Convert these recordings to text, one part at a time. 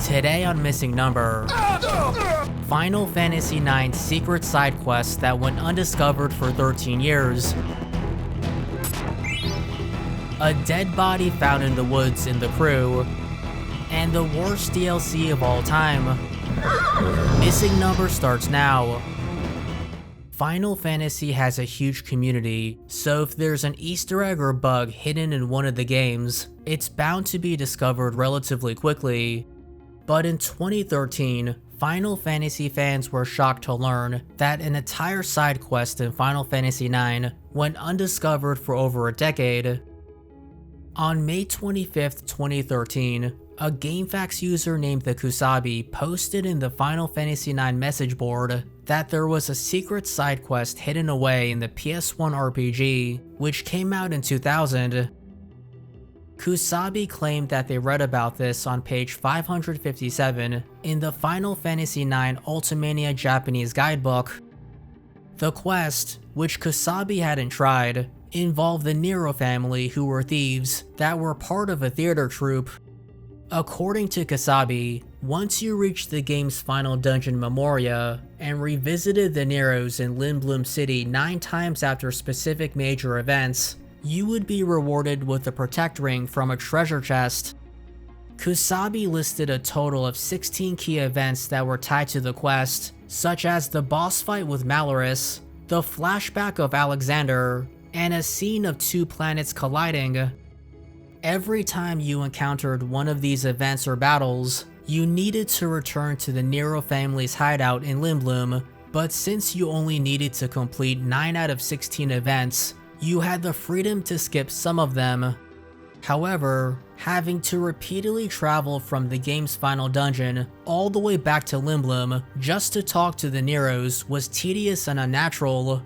Today on Missing Number, Final Fantasy IX secret side quests that went undiscovered for 13 years, a dead body found in the woods in the crew, and the worst DLC of all time. Missing Number starts now. Final Fantasy has a huge community, so if there's an Easter egg or bug hidden in one of the games, it's bound to be discovered relatively quickly. But in 2013, Final Fantasy fans were shocked to learn that an entire side quest in Final Fantasy IX went undiscovered for over a decade. On May 25th, 2013, a GameFAQs user named the Kusabi posted in the Final Fantasy IX message board that there was a secret side quest hidden away in the PS1 RPG, which came out in 2000. Kusabi claimed that they read about this on page 557 in the Final Fantasy IX Ultimania Japanese guidebook. The quest, which Kusabi hadn't tried, involved the Nero family, who were thieves that were part of a theater troupe. According to Kusabi, once you reached the game's final dungeon Memoria and revisited the Neros in Lindblum City 9 times after specific major events, you would be rewarded with a Protect Ring from a treasure chest. Kusabi listed a total of 16 key events that were tied to the quest, such as the boss fight with Malorus, the flashback of Alexander, and a scene of 2 planets colliding. Every time you encountered one of these events or battles, you needed to return to the Nero family's hideout in Lindblum, but since you only needed to complete 9 out of 16 events, you had the freedom to skip some of them. However, having to repeatedly travel from the game's final dungeon all the way back to Lindblum just to talk to the Neros was tedious and unnatural.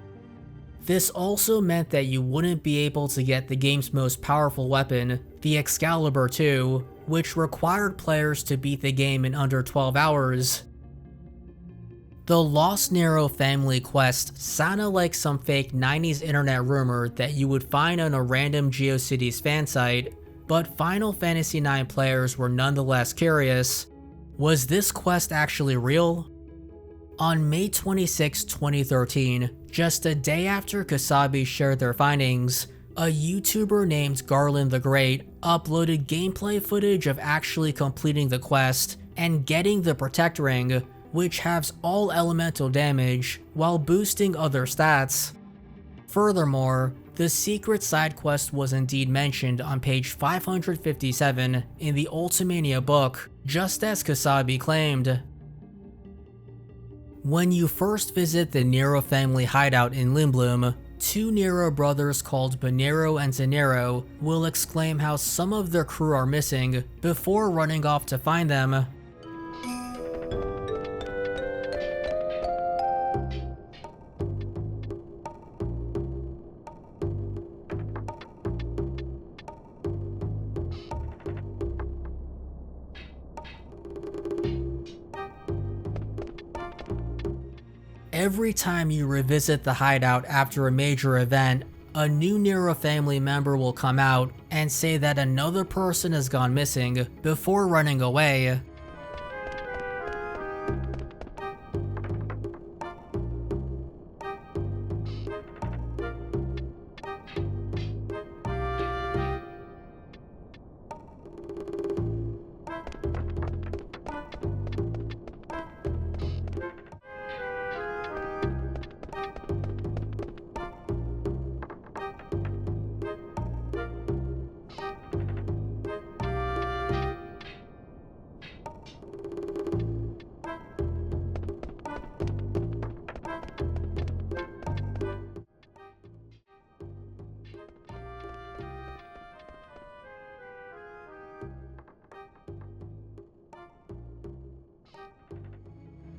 This also meant that you wouldn't be able to get the game's most powerful weapon, the Excalibur II, which required players to beat the game in under 12 hours. The Lost Nero family quest sounded like some fake 90s internet rumor that you would find on a random GeoCities fan site, but Final Fantasy IX players were nonetheless curious. Was this quest actually real? On May 26, 2013, just a day after Kusabi shared their findings, a YouTuber named Garland the Great uploaded gameplay footage of actually completing the quest and getting the Protect Ring, which halves all elemental damage while boosting other stats. Furthermore, the secret side quest was indeed mentioned on page 557 in the Ultimania book, just as Kusabi claimed. When you first visit the Nero family hideout in Lindblum, 2 Nero brothers called Bonero and Zanero will exclaim how some of their crew are missing before running off to find them. Every time you revisit the hideout after a major event, a new Nero family member will come out and say that another person has gone missing before running away.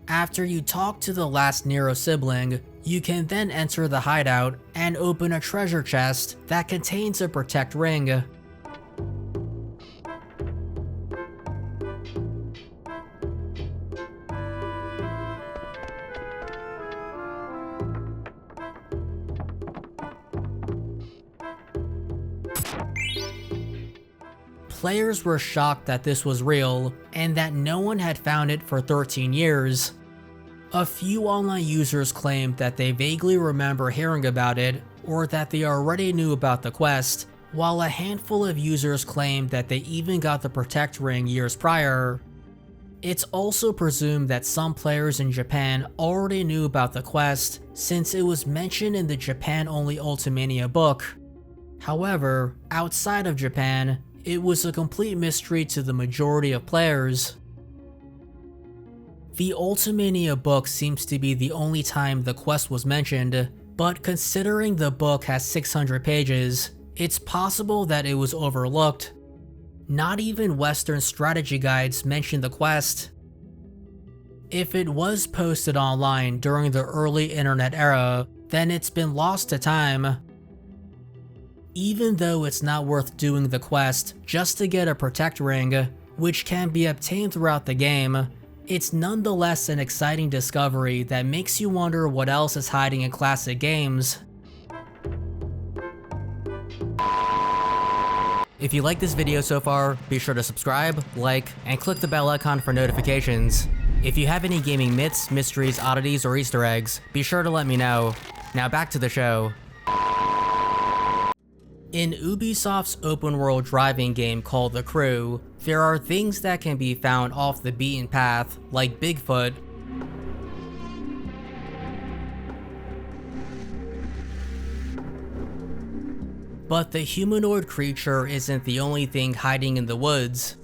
After you talk to the last Nero sibling, you can then enter the hideout and open a treasure chest that contains a Protect Ring. Players were shocked that this was real and that no one had found it for 13 years. A few online users claimed that they vaguely remember hearing about it or that they already knew about the quest, while a handful of users claimed that they even got the Protect Ring years prior. It's also presumed that some players in Japan already knew about the quest since it was mentioned in the Japan-only Ultimania book. However, outside of Japan, it was a complete mystery to the majority of players. The Ultimania book seems to be the only time the quest was mentioned, but considering the book has 600 pages, it's possible that it was overlooked. Not even Western strategy guides mention the quest. If it was posted online during the early internet era, then it's been lost to time. Even though it's not worth doing the quest just to get a Protect Ring, which can be obtained throughout the game, it's nonetheless an exciting discovery that makes you wonder what else is hiding in classic games. If you like this video so far, be sure to subscribe, like, and click the bell icon for notifications. If you have any gaming myths, mysteries, oddities, or Easter eggs, be sure to let me know. Now back to the show. In Ubisoft's open-world driving game called The Crew, there are things that can be found off the beaten path, like Bigfoot. But the humanoid creature isn't the only thing hiding in the woods.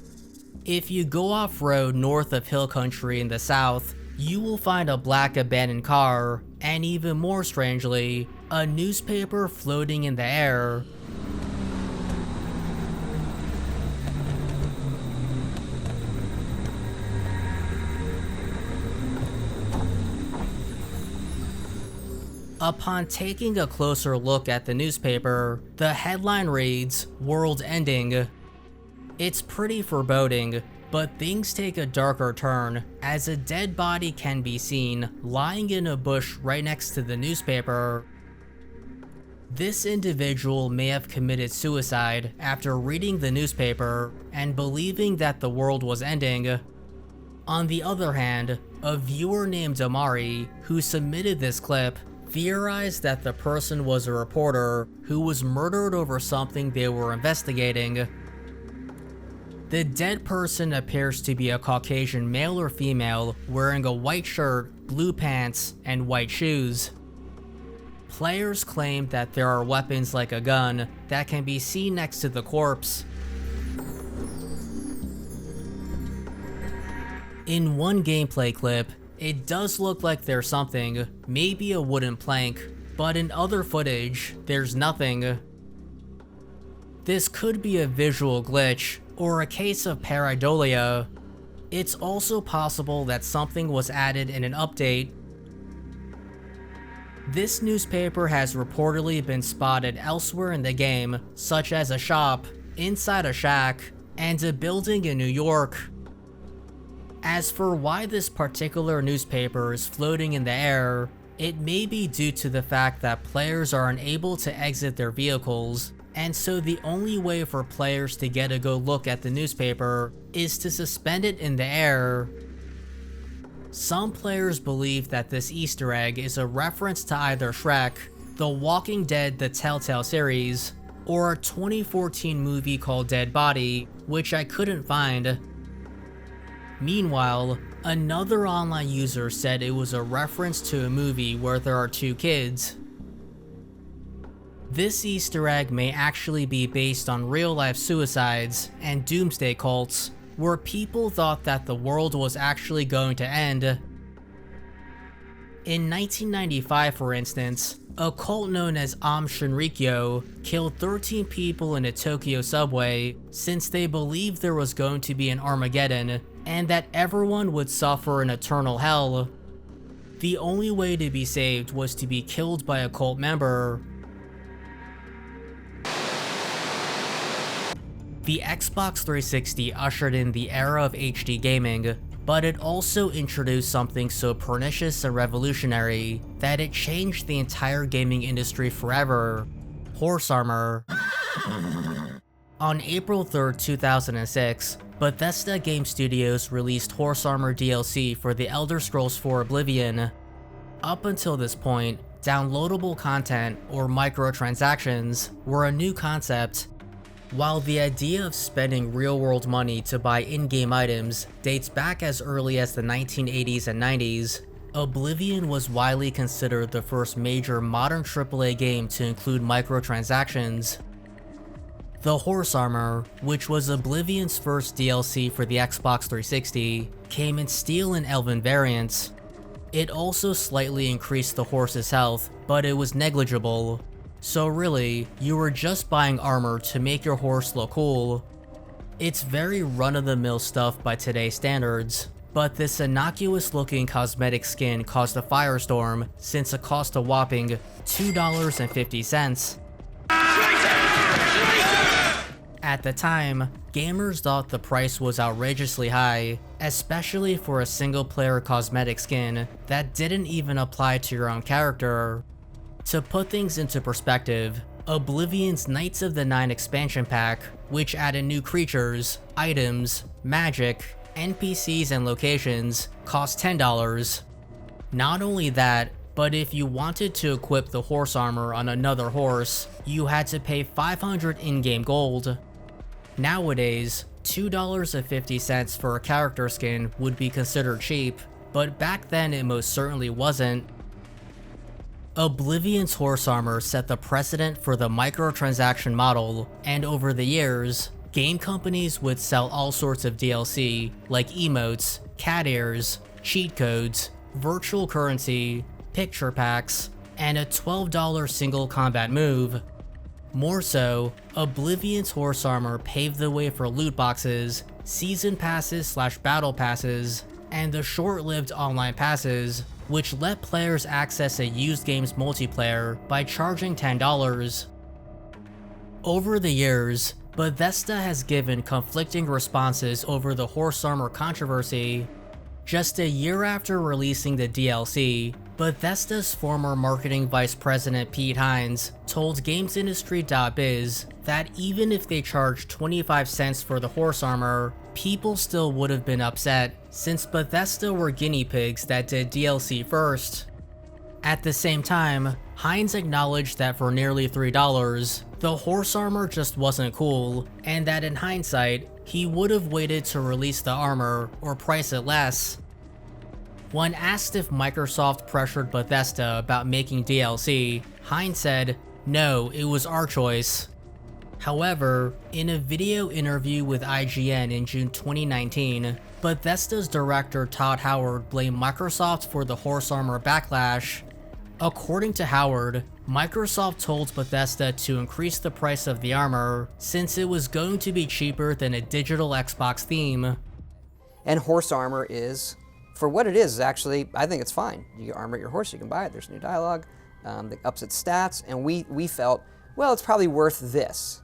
If you go off-road north of Hill Country in the south, you will find a black abandoned car, and even more strangely, a newspaper floating in the air. Upon taking a closer look at the newspaper, the headline reads, "World Ending." It's pretty foreboding, but things take a darker turn as a dead body can be seen lying in a bush right next to the newspaper. This individual may have committed suicide after reading the newspaper and believing that the world was ending. On the other hand, a viewer named Amari, who submitted this clip, theorized that the person was a reporter who was murdered over something they were investigating. The dead person appears to be a Caucasian male or female wearing a white shirt, blue pants, and white shoes. Players claim that there are weapons like a gun that can be seen next to the corpse. In one gameplay clip, it does look like there's something, maybe a wooden plank, but in other footage, there's nothing. This could be a visual glitch, or a case of pareidolia. It's also possible that something was added in an update. This newspaper has reportedly been spotted elsewhere in the game, such as a shop, inside a shack, and a building in New York. As for why this particular newspaper is floating in the air, it may be due to the fact that players are unable to exit their vehicles, and so the only way for players to get a good look at the newspaper is to suspend it in the air. Some players believe that this Easter egg is a reference to either Shrek, The Walking Dead: The Telltale series, or a 2014 movie called Dead Body, which I couldn't find. Meanwhile, another online user said it was a reference to a movie where there are two kids. This Easter egg may actually be based on real-life suicides and doomsday cults, where people thought that the world was actually going to end. In 1995, for instance, a cult known as Aum Shinrikyo killed 13 people in a Tokyo subway since they believed there was going to be an Armageddon and that everyone would suffer an eternal hell. The only way to be saved was to be killed by a cult member. The Xbox 360 ushered in the era of HD gaming, but it also introduced something so pernicious and revolutionary that it changed the entire gaming industry forever: horse armor. On April 3rd, 2006, Bethesda Game Studios released Horse Armor DLC for The Elder Scrolls IV Oblivion. Up until this point, downloadable content, or microtransactions, were a new concept. While the idea of spending real-world money to buy in-game items dates back as early as the 1980s and 90s, Oblivion was widely considered the first major modern AAA game to include microtransactions. The Horse Armor, which was Oblivion's first DLC for the Xbox 360, came in Steel and Elven variants. It also slightly increased the horse's health, but it was negligible. So really, you were just buying armor to make your horse look cool. It's very run-of-the-mill stuff by today's standards, but this innocuous looking cosmetic skin caused a firestorm since it cost a whopping $2.50. At the time, gamers thought the price was outrageously high, especially for a single-player cosmetic skin that didn't even apply to your own character. To put things into perspective, Oblivion's Knights of the Nine expansion pack, which added new creatures, items, magic, NPCs, and locations, cost $10. Not only that, but if you wanted to equip the horse armor on another horse, you had to pay 500 in-game gold. Nowadays, $2.50 for a character skin would be considered cheap, but back then it most certainly wasn't. Oblivion's horse armor set the precedent for the microtransaction model, and over the years, game companies would sell all sorts of DLC, like emotes, cat ears, cheat codes, virtual currency, picture packs, and a $12 single combat move. More so, Oblivion's horse armor paved the way for loot boxes, season passes / battle passes, and the short-lived online passes, which let players access a used game's multiplayer by charging $10. Over the years, Bethesda has given conflicting responses over the horse armor controversy. Just a year after releasing the DLC, Bethesda's former marketing vice president Pete Hines told GamesIndustry.biz that even if they charged 25 cents for the horse armor, people still would have been upset since Bethesda were guinea pigs that did DLC first. At the same time, Hines acknowledged that for nearly $3, the horse armor just wasn't cool, and that in hindsight, he would have waited to release the armor or price it less. When asked if Microsoft pressured Bethesda about making DLC, Hines said, "No, it was our choice." However, in a video interview with IGN in June 2019, Bethesda's director Todd Howard blamed Microsoft for the horse armor backlash. According to Howard, Microsoft told Bethesda to increase the price of the armor since it was going to be cheaper than a digital Xbox theme. And horse armor is, for what it is actually, I think it's fine. You armor your horse, you can buy it, there's new dialogue, that ups its stats, and we felt, well, it's probably worth this.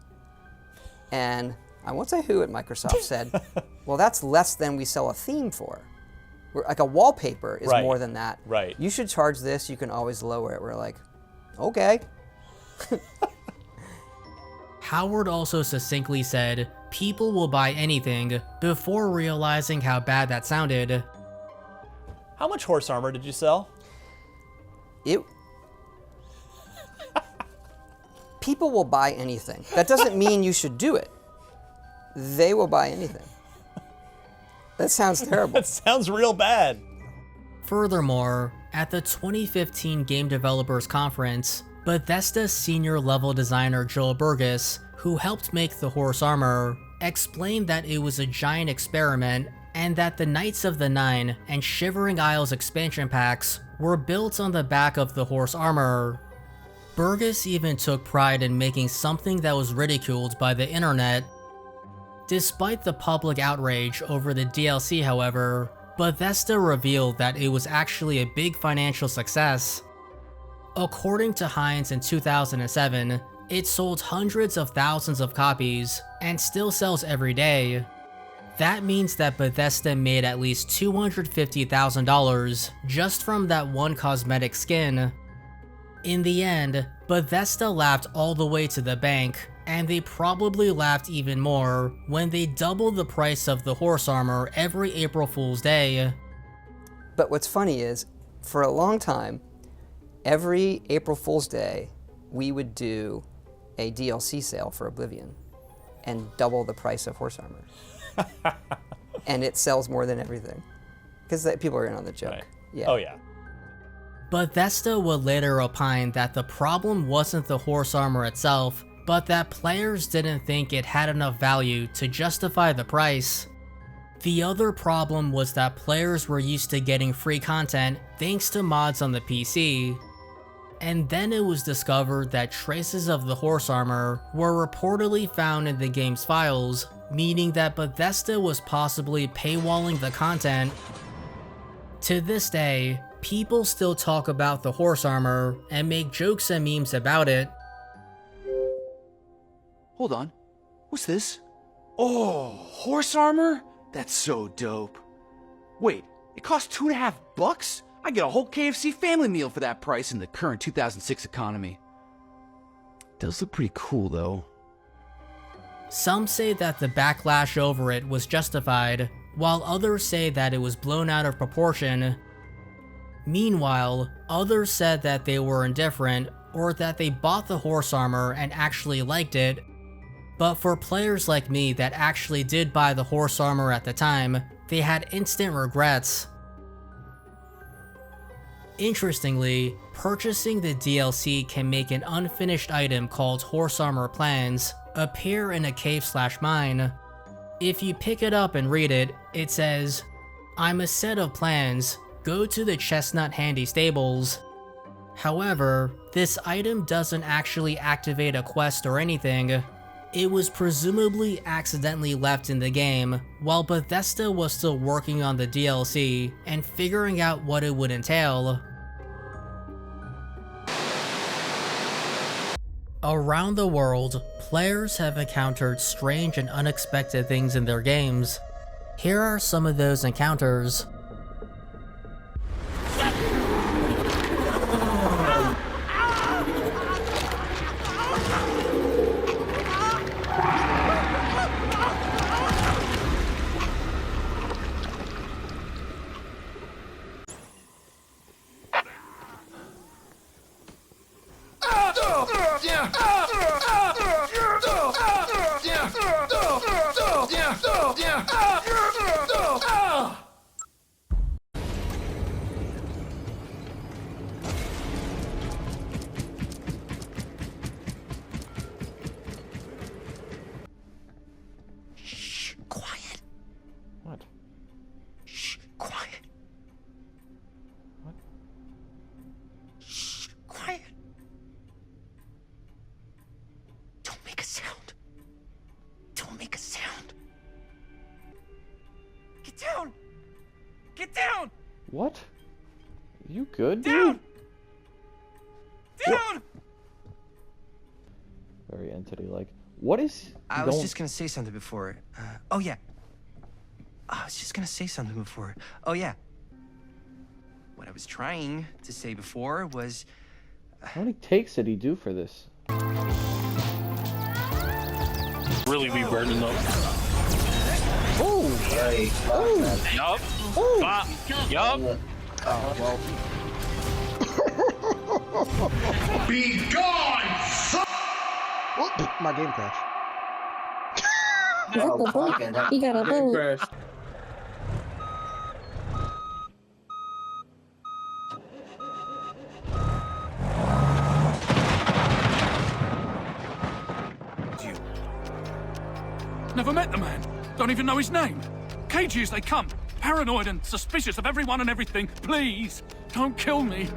And I won't say who at Microsoft said, well, that's less than we sell a theme for. Like a wallpaper is more than that. Right. You should charge this, you can always lower it. We're like, okay. Howard also succinctly said, "People will buy anything," before realizing how bad that sounded. How much horse armor did you sell? People will buy anything. That doesn't mean you should do it. They will buy anything. That sounds terrible. That sounds real bad. Furthermore, at the 2015 Game Developers Conference, Bethesda's senior level designer Joel Burgess, who helped make the horse armor, explained that it was a giant experiment and that the Knights of the Nine and Shivering Isles expansion packs were built on the back of the horse armor. Burgess even took pride in making something that was ridiculed by the internet. Despite the public outrage over the DLC, however, Bethesda revealed that it was actually a big financial success. According to Hines in 2007, it sold hundreds of thousands of copies and still sells every day. That means that Bethesda made at least $250,000 just from that one cosmetic skin. In the end, Bethesda laughed all the way to the bank And they probably laughed even more when they doubled the price of the horse armor every April Fool's Day. But what's funny is, for a long time, every April Fool's Day, we would do a DLC sale for Oblivion and double the price of horse armor. And it sells more than everything. Because people are in on the joke. Right. Yeah. Oh, yeah. Bethesda would later opine that the problem wasn't the horse armor itself, but that players didn't think it had enough value to justify the price. The other problem was that players were used to getting free content thanks to mods on the PC. And then it was discovered that traces of the horse armor were reportedly found in the game's files, meaning that Bethesda was possibly paywalling the content. To this day, people still talk about the horse armor and make jokes and memes about it. Hold on. What's this? Oh, horse armor? That's so dope. Wait, it costs $2.50? I get a whole KFC family meal for that price in the current 2006 economy. Does look pretty cool though. Some say that the backlash over it was justified, while others say that it was blown out of proportion. Meanwhile, others said that they were indifferent, or that they bought the horse armor and actually liked it. But for players like me that actually did buy the horse armor at the time, they had instant regrets. Interestingly, purchasing the DLC can make an unfinished item called Horse Armor Plans appear in a cave/mine. If you pick it up and read it, it says, "I'm a set of plans, go to the Chestnut Handy Stables." However, this item doesn't actually activate a quest or anything. It was presumably accidentally left in the game, while Bethesda was still working on the DLC and figuring out what it would entail. Around the world, players have encountered strange and unexpected things in their games. Here are some of those encounters. Shh, quiet. What? Shh, quiet. What? Shh, quiet. Don't make a sound. Don't make a sound. Get down! Get down! What? You good, Down! dude? Down! Very entity-like. What is I was going- just gonna say something before. Oh yeah. I was just gonna say something before. Oh yeah. What I was trying to say before was... How many takes did he do for this? Really be burning up. Right. Yup. Yup. Be gone! My game crashed. Oh, fucking hell. You gotta vote. Never met the man. Don't even know his name. Cagey as they come. Paranoid and suspicious of everyone and everything. Please, don't kill me.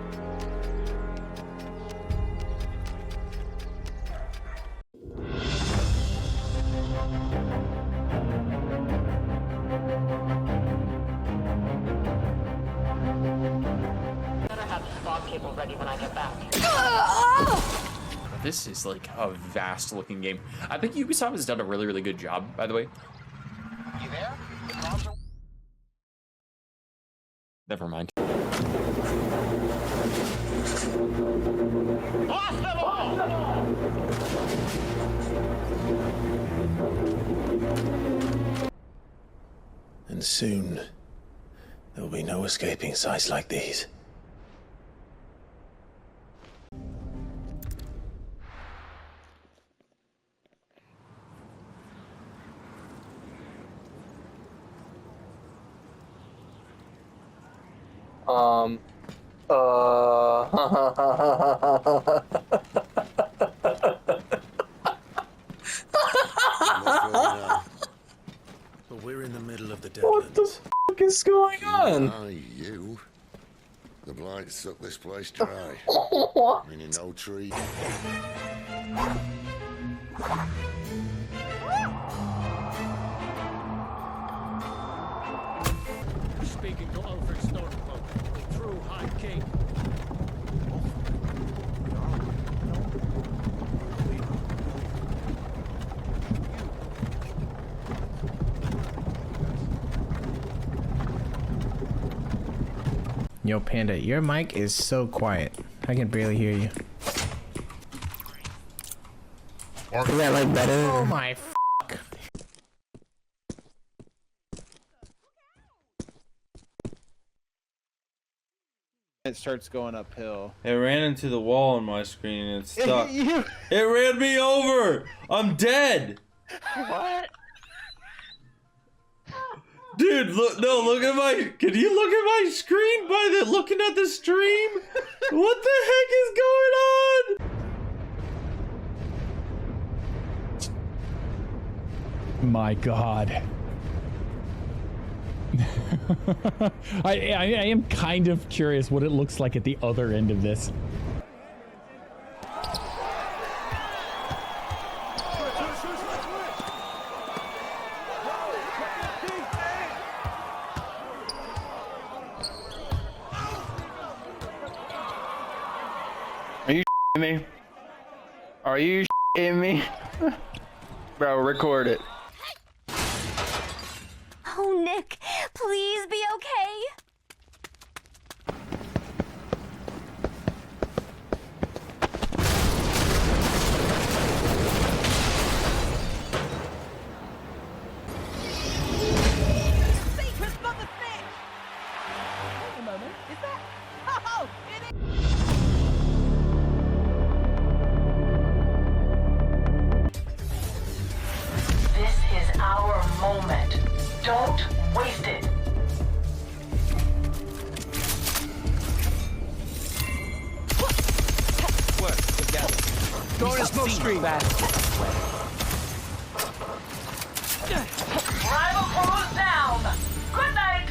This is like a vast looking game. I think Ubisoft has done a really, really good job, by the way. You there? Never mind. Blast them all! And soon, there will be no escaping sights like these. But we're in the middle of the Deadlands. What the fuck is going on? You. The blight sucked this place dry. Meaning no tree. Speaking to Ulfric Stormcloak, the true High King. Yo, Panda, your mic is so quiet. I can barely hear you. Is that like better? Oh my fuck. It starts going uphill. It ran into the wall on my screen and it's stuck. You- It ran me over! I'm dead! What? Dude, look, no, look at my, can you look at my screen by the, looking at the stream? What the heck is going on? My God. I am kind of curious what it looks like at the other end of this. Are you me? Are you me? Bro, record it. Oh, Nick, please be okay. Secret mother snitch! Wait a moment, is that? Oh, it is! This is our moment. Don't waste it. Work together. Go in a smoke screen, man. Rival crews down. Good night.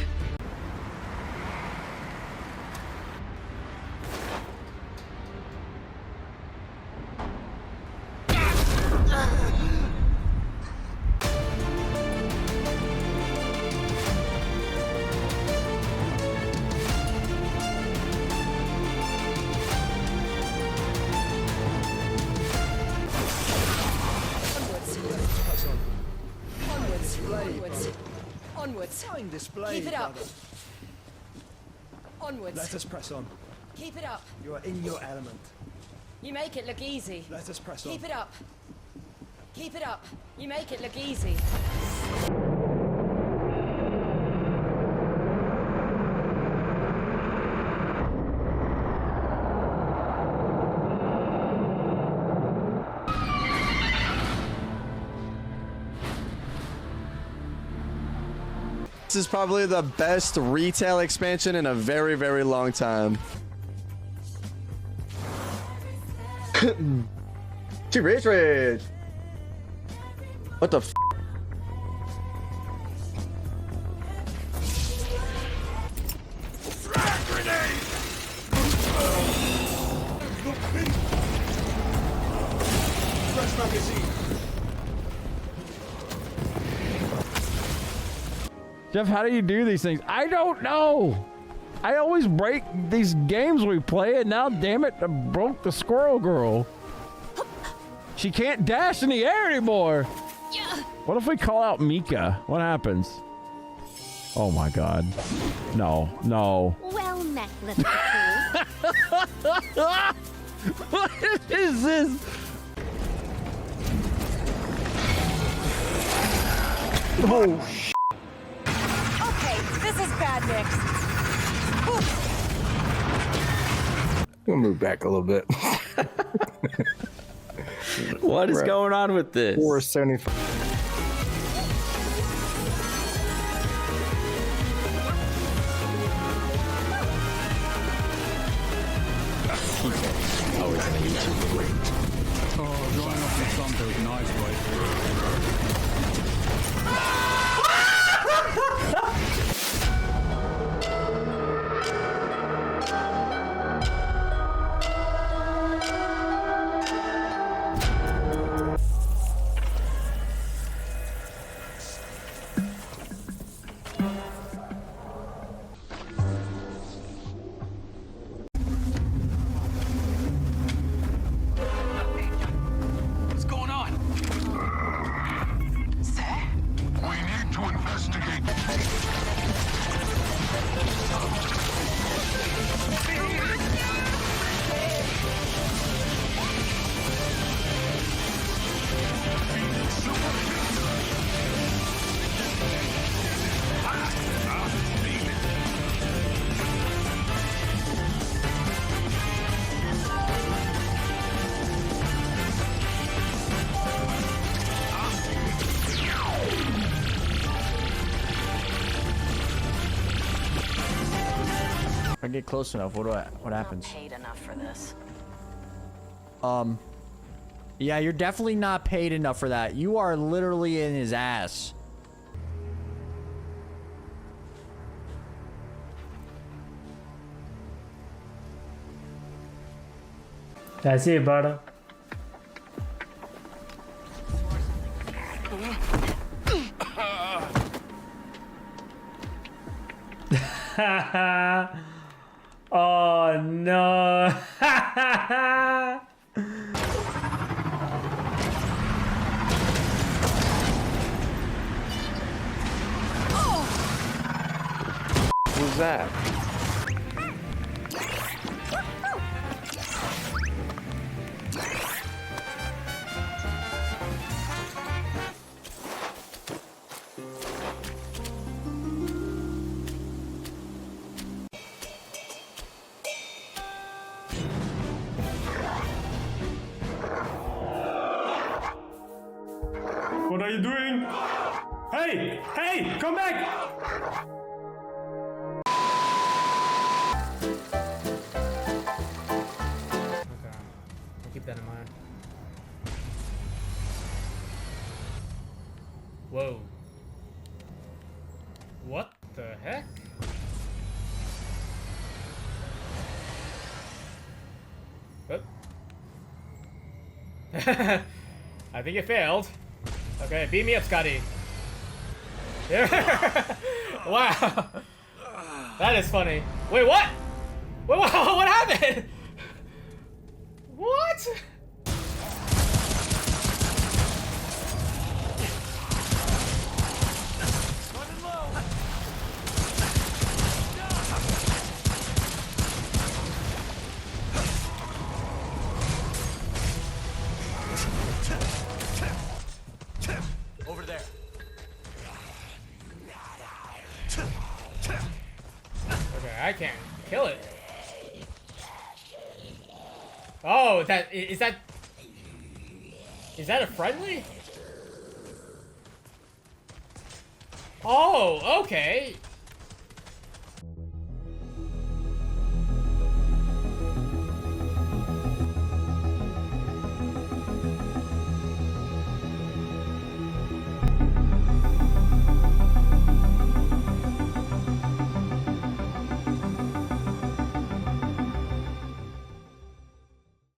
Onwards. Keep it up. Onwards. Let us press on. Keep it up. You are in your element. You make it look easy. Let us press on. Keep it up. Keep it up. You make it look easy. This is probably the best retail expansion in a very, very long time. Too rich. What the f? Jeff, how do you do these things? I don't know. I always break these games we play, and now, damn it, I broke the squirrel girl. She can't dash in the air anymore. What if we call out Mika? What happens? Oh my God. No, no. Well met, little fool. What is this? Oh, shit. Okay, this is bad, Nick. We'll move back a little bit. What is going on with this? 475. Always in a YouTube great. Oh, drying off the sun feels nice, What's going on? Sir? We need to investigate. If I get close enough, what happens? Paid enough for this. Yeah, you're definitely not paid enough for that. You are literally in his ass. That's it, brother. Oh no. Who's that? What are you doing? Hey! Hey! Come back! Okay. I'll keep that in mind. Whoa. What the heck? What? I think it failed. Okay, beat me up, Scotty. Wow. That is funny. Wait, what? Wait, what happened? What? Over there. Okay, I can't kill it. Oh, is that a friendly? Oh, okay.